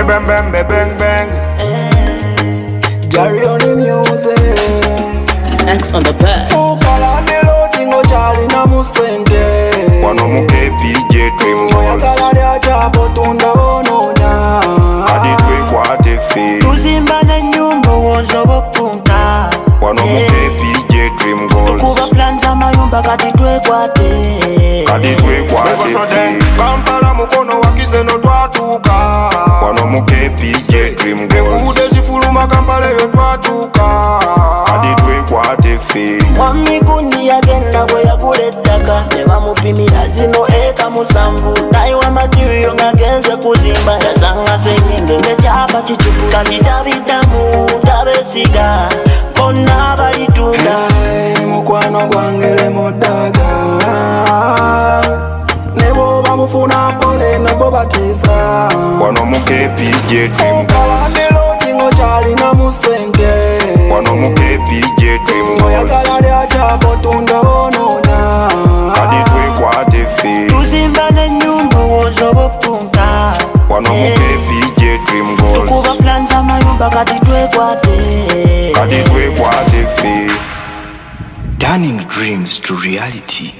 Bang bang bang bang bang. Carry on the music. X on the back. Fukala nelotingo chali na musente. Wano muke PJ Dream Goals. Oyagala lya chapo tunda bononya. Aditwe kwate fe. Tuzimba na nyumba wozo bopunta. Wano muke PJ Dream Goals. Tukuba plan za mayumba kati twekwate. Aditwe kwate fe. Kampala mukono wakiseno twatuka. Wano muke PJ Dream Goals. Engude zifuluma Kampala yo twatuka. Aditwe kwate fe. Mwami kundi yagenda bwe yagula ettaka ne bamupimira zino eka musanvu nayiwa materiyo ng'agenze kuzimba yasanga senyenge ng'ekyapa kicuku kati tabiddamu tabesiga bonna balitunda. Mukwano gwange lemuddaga ne bw'oba mufuna mpole nabo batiisa. Wano muke PJ Dream Goals. Fukala nelotingo kyalina mu ssente. Wano muke PJ Dream Goals. Oyagala lya chapo tunda bononya. Aditwe kwate fe. Tuzimba n'ennyumba wozo bopunta. Wano muke PJ Dream Goals. Tukuba plan za mayumba kati twekwate. Aditwe kwate fe. Turning dreams to reality.